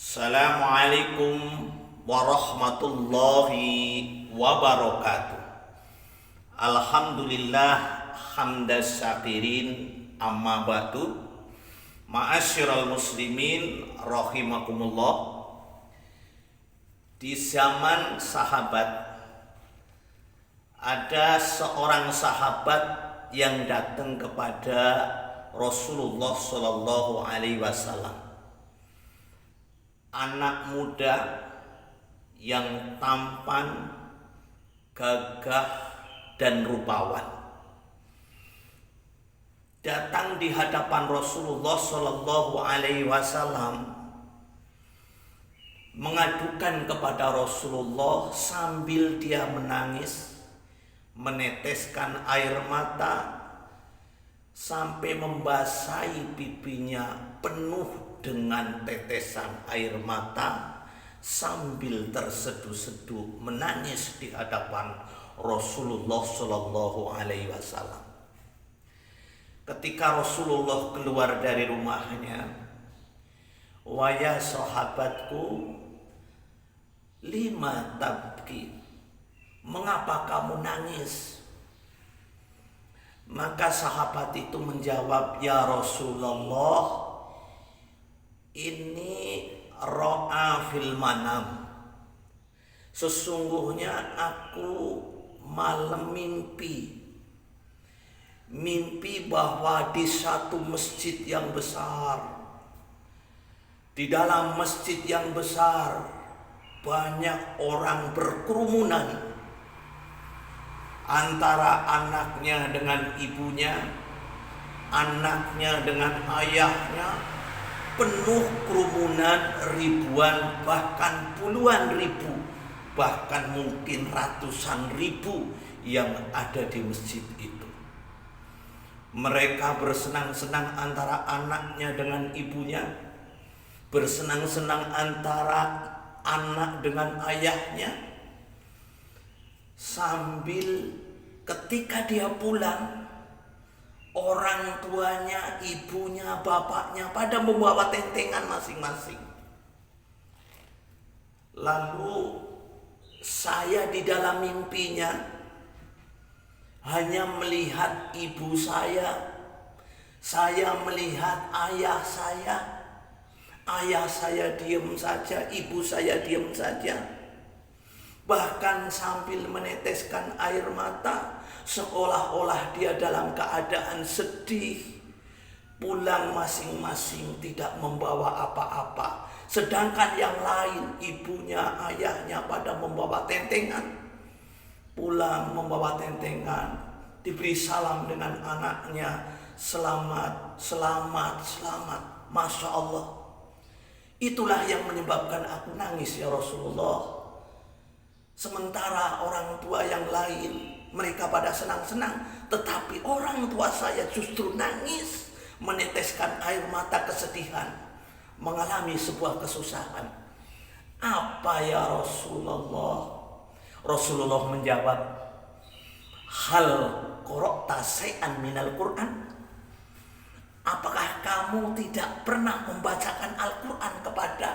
Assalamualaikum warahmatullahi wabarakatuh. Alhamdulillah hamdas syakirin, amma ba'du. Ma'asyiral muslimin rahimakumullah. Di zaman sahabat ada seorang sahabat yang datang kepada Rasulullah Shallallahu Alaihi Wasallam. Anak muda yang tampan, gagah, dan rupawan datang di hadapan Rasulullah Shallallahu Alaihi Wasallam, mengadukan kepada Rasulullah sambil dia menangis, meneteskan air mata sampai membasahi pipinya penuh dengan tetesan air mata, sambil terseduh-seduh menangis di hadapan Rasulullah Shallallahu Alaihi Wasallam. Ketika Rasulullah keluar dari rumahnya, "Wahai sahabatku, lima tabki, mengapa kamu nangis?" Maka sahabat itu menjawab, "Ya Rasulullah, ini ro'a fil manam. Sesungguhnya aku malam mimpi bahwa di satu masjid yang besar, di dalam masjid yang besar banyak orang berkerumunan, antara anaknya dengan ibunya, anaknya dengan ayahnya, penuh kerumunan, ribuan bahkan puluhan ribu, bahkan mungkin ratusan ribu yang ada di masjid itu. Mereka bersenang-senang antara anaknya dengan ibunya, bersenang-senang antara anak dengan ayahnya, sambil ketika dia pulang, orang tuanya, ibunya, bapaknya pada membawa tentengan masing-masing. Lalu saya di dalam mimpinya hanya melihat ibu saya melihat ayah saya diam saja, ibu saya diam saja, bahkan sambil meneteskan air mata, seolah-olah dia dalam keadaan sedih. Pulang masing-masing tidak membawa apa-apa, sedangkan yang lain, ibunya, ayahnya pada membawa tentengan. Pulang membawa tentengan, diberi salam dengan anaknya, "Selamat, selamat, selamat." Masya Allah, itulah yang menyebabkan aku nangis ya Rasulullah. Sementara orang tua yang lain mereka pada senang-senang, tetapi orang tua saya justru nangis, meneteskan air mata kesedihan, mengalami sebuah kesusahan. "Apa ya Rasulullah?" Rasulullah menjawab, "Hal qara'ta syai'an minal Qur'an?" Apakah kamu tidak pernah membacakan Al-Quran kepada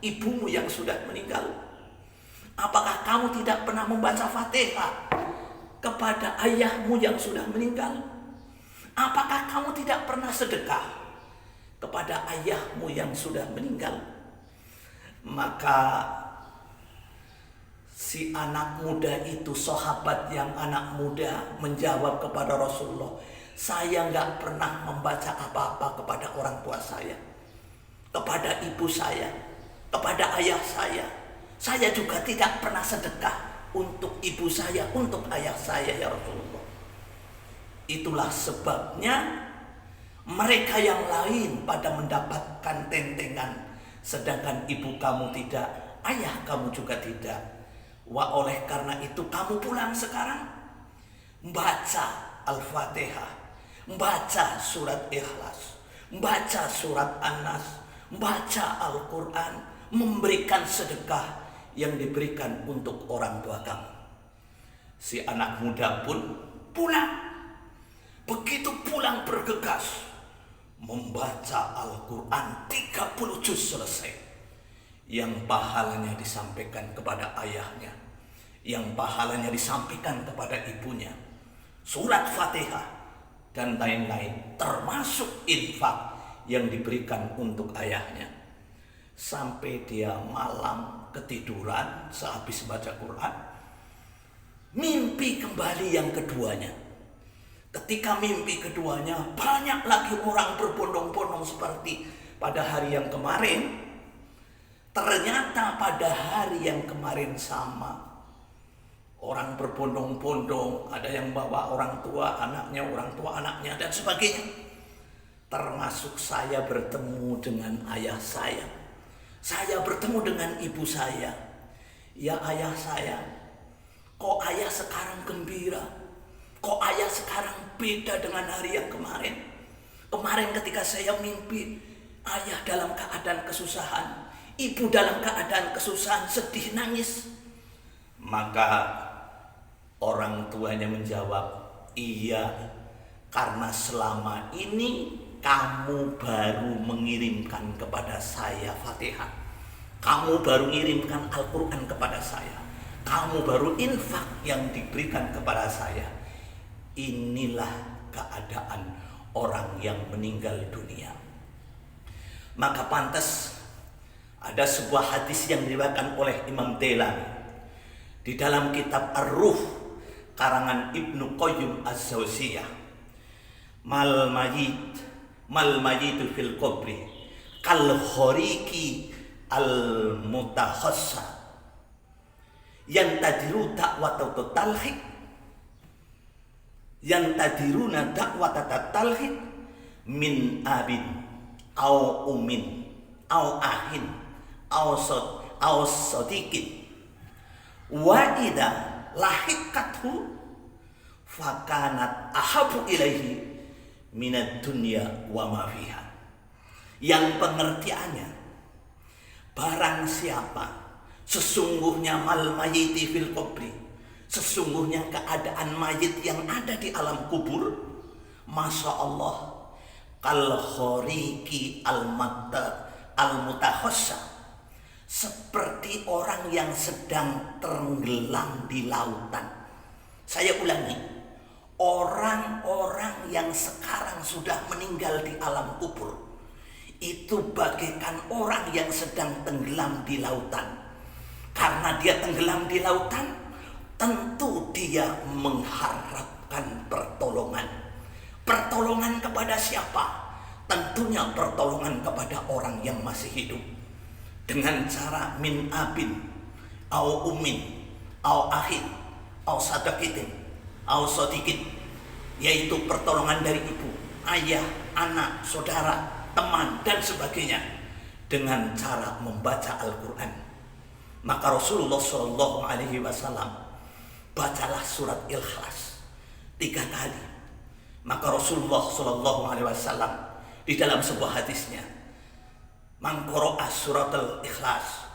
ibumu yang sudah meninggal? Apakah kamu tidak pernah membaca Fatihah kepada ayahmu yang sudah meninggal? Apakah kamu tidak pernah sedekah kepada ayahmu yang sudah meninggal? Maka si anak muda itu, sahabat yang anak muda, menjawab kepada Rasulullah, "Saya nggak pernah membaca apa-apa kepada orang tua saya, kepada ibu saya, kepada ayah saya. Saya juga tidak pernah sedekah untuk ibu saya, untuk ayah saya ya Rasulullah." Itulah sebabnya mereka yang lain pada mendapatkan tentengan, sedangkan ibu kamu tidak, ayah kamu juga tidak. Oleh karena itu kamu pulang sekarang, baca Al-Fatihah, baca surat Ikhlas, baca surat An-Nas, baca Al-Quran, memberikan sedekah yang diberikan untuk orang tua kamu. Si anak muda pun pulang. Begitu pulang bergegas, membaca Al-Quran 30 juz selesai. yang pahalanya disampaikan kepada ayahnya, yang pahalanya disampaikan kepada ibunya, surat Fatihah dan lain-lain, termasuk infak yang diberikan untuk ayahnya. Sampai dia malam ketiduran sehabis baca Quran, mimpi kembali yang keduanya. Ketika mimpi keduanya, banyak lagi orang berbondong-bondong seperti pada hari yang kemarin. Ternyata pada hari yang kemarin sama. Orang berbondong-bondong, ada yang bawa orang tua anaknya, dan sebagainya. Termasuk saya bertemu dengan ayah saya. Saya bertemu dengan ibu saya. Ya ayah saya, kok ayah sekarang gembira? Kok ayah sekarang beda dengan hari yang kemarin? Kemarin ketika saya mimpi, ayah dalam keadaan kesusahan, ibu dalam keadaan kesusahan, sedih, nangis. Maka orang tuanya menjawab, iya, karena selama ini kamu baru mengirimkan kepada saya Fatihah. Kamu baru mengirimkan Al-Quran kepada saya. Kamu baru infak yang diberikan kepada saya. Inilah keadaan orang yang meninggal dunia. Maka pantas ada sebuah hadis yang diriwayatkan oleh Imam Dailami di dalam kitab Ar-Ruh karangan Ibnu Qayyim Az-Zawziyah. Mal mayitu fil qabri kal khoriki al mutakhassa yang tadiru dakwat talhik yang tadiruna dakwat talhik min abin au umin au ahin au sodikin wa idza lahikathu fakanat ahabu ilaihi minad dunya wa ma fiha. Yang pengertiannya, barang siapa sesungguhnya mal mayiti fil qabri, sesungguhnya keadaan mayit yang ada di alam kubur, masya Allah, kal khoriki al mutakhassa, seperti orang yang sedang tenggelam di lautan. Saya ulangi, orang-orang yang sekarang sudah meninggal di alam kubur itu bagaikan orang yang sedang tenggelam di lautan. Karena dia tenggelam di lautan, tentu dia mengharapkan pertolongan. Pertolongan kepada siapa? Tentunya pertolongan kepada orang yang masih hidup. Dengan cara min abin, au umin, au ahin, au sadakitin, au sodikin, yaitu pertolongan dari ibu, ayah, anak, saudara, teman, dan sebagainya, dengan cara membaca Al-Quran. Maka Rasulullah SAW bacalah surat Ikhlas 3 kali. Maka Rasulullah SAW di dalam sebuah hadisnya, man qara'a suratul Ikhlas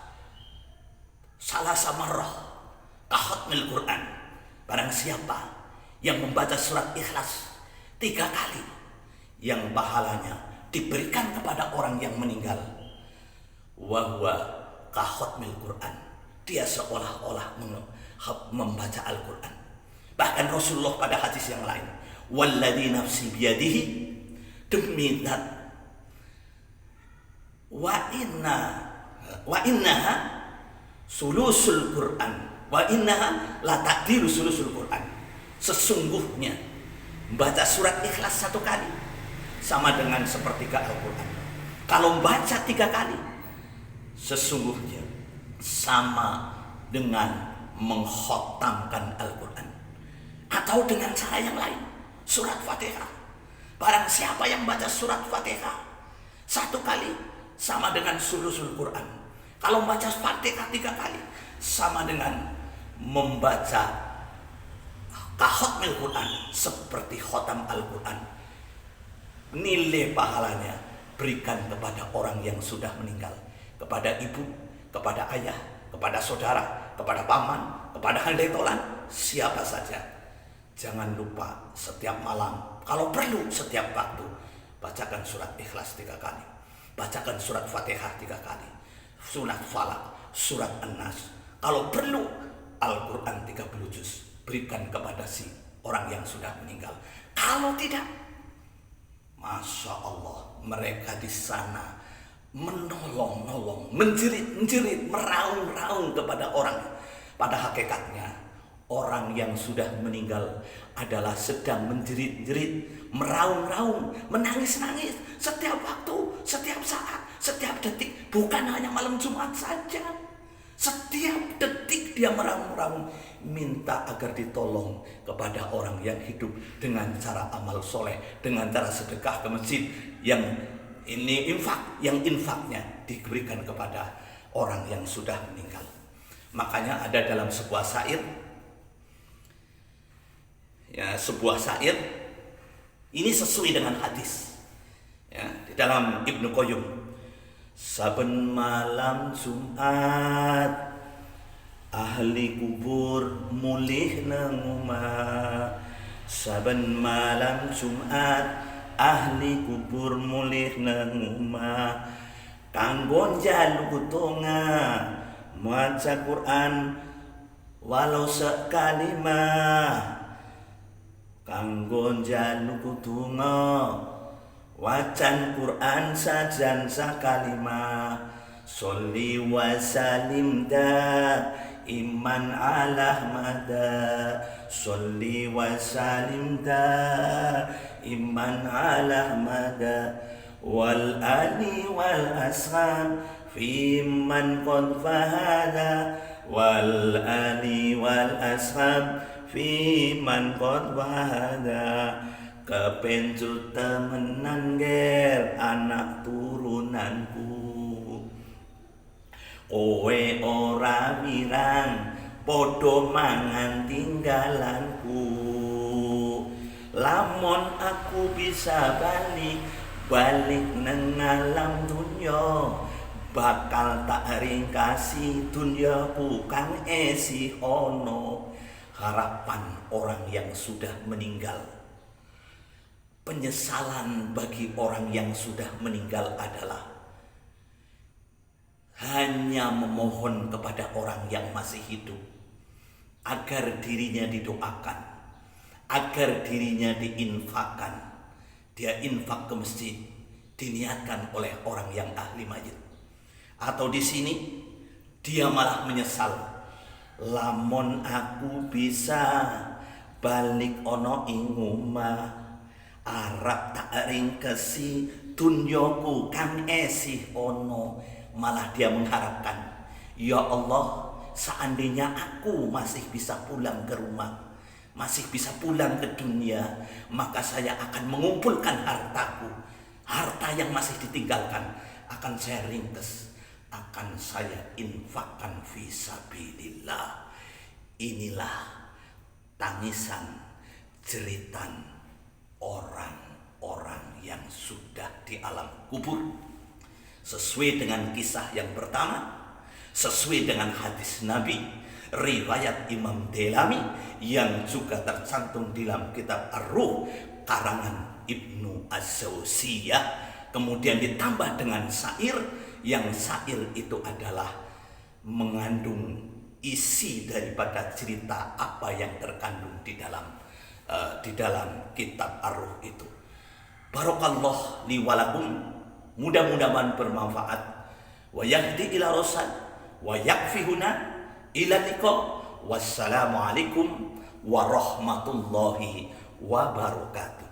salasa marrah kahatmil Quran, barang siapa yang membaca surat Ikhlas 3 kali, yang pahalanya diberikan kepada orang yang meninggal, wahwa kahatmil Quran, dia seolah-olah membaca Al-Quran. Bahkan Rasulullah pada hadis yang lain, walladzi nafsi biyadihi, demi zat, wa innaha sulusul Quran, wa innaha la takdiru sulusul Quran, sesungguhnya membaca surat Ikhlas 1 kali sama dengan sepertiga Al-Quran. Kalau membaca 3 kali, sesungguhnya sama dengan mengkhatamkan Al-Quran. Atau dengan cara yang lain, surat Fatihah, barang siapa yang baca surat Fatihah 1 kali, sama dengan sulusul Quran. Kalau membaca Fatihah 3 kali, sama dengan membaca khatmil Quran, seperti khatam Al-Quran. Nilai pahalanya berikan kepada orang yang sudah meninggal, kepada ibu, kepada ayah, kepada saudara, kepada paman, kepada handai tolan, siapa saja. Jangan lupa setiap malam, kalau perlu setiap waktu, bacakan surat Ikhlas 3 kali, bacakan surat Fatihah 3 kali, surat Falak, surat An-Nas. Kalau perlu Al-Quran 30 juz, berikan kepada si orang yang sudah meninggal. Kalau tidak, Masya Allah, mereka di sana menolong-nolong, menjerit-menjerit, meraung-raung kepada orang. Pada hakikatnya, orang yang sudah meninggal adalah sedang menjerit-jerit, meraung-raung, menangis-nangis setiap waktu, setiap saat, setiap detik. Bukan hanya malam Jumat saja. Setiap detik dia meraung-raung, minta agar ditolong kepada orang yang hidup dengan cara amal soleh, dengan cara sedekah ke masjid, yang ini yang infaknya diberikan kepada orang yang sudah meninggal. Makanya ada dalam sebuah syair, ini sesuai dengan hadis, ya, di dalam Ibnu Qayyim. Saben malam Jumat ahli kubur mulih nang omah. Saben malam Jumat ahli kubur mulih nang omah. Kanggo njaluk donga maca Quran walau sekali mah. Kanggo njaluk donga wacan Quran sajan sakalima. Sholli wa salim da iman ala mada. Sholli wa salim da iman ala mada. Wal ali wal ashab fi man qad fahada. Wal ali wal ashab fi man qad fahada. Kepencut temenan ger anak turunanku. Kowe ora wirang podo mangan tinggalanku. Lamun aku bisa balik nang alam dunya, bakal tak ringkasi dunyaku kang esi ono. Harapan orang yang sudah meninggal, penyesalan bagi orang yang sudah meninggal adalah hanya memohon kepada orang yang masih hidup agar dirinya didoakan, agar dirinya diinfakkan. Dia infak ke masjid, diniatkan oleh orang yang ahli mayit. Atau di sini dia malah menyesal, lamun aku bisa balik ono ing omah, arep tak ringkesi dunyaku kang esih ono. Malah dia mengharapkan, ya Allah, seandainya aku masih bisa pulang ke rumah, masih bisa pulang ke dunia, maka saya akan mengumpulkan hartaku. Harta yang masih ditinggalkan akan saya ringkes, akan saya infakkan fi sabilillah. Inilah tangisan, jeritan orang-orang yang sudah di alam kubur. Sesuai dengan kisah yang pertama, sesuai dengan hadis Nabi, riwayat Imam Delami yang juga tercantum dalam kitab Ar-Ruh karangan Ibnu Az-Zawsiyah, kemudian ditambah dengan syair, yang syair itu adalah mengandung isi daripada cerita apa yang terkandung di dalam kitab Ar-Ruh itu. Barakallah li walakum, mudah-mudahan bermanfaat. Wa yahdi ila rasyad wa yakfihuna ila liqa. Wassalamualaikum warahmatullahi wabarakatuh.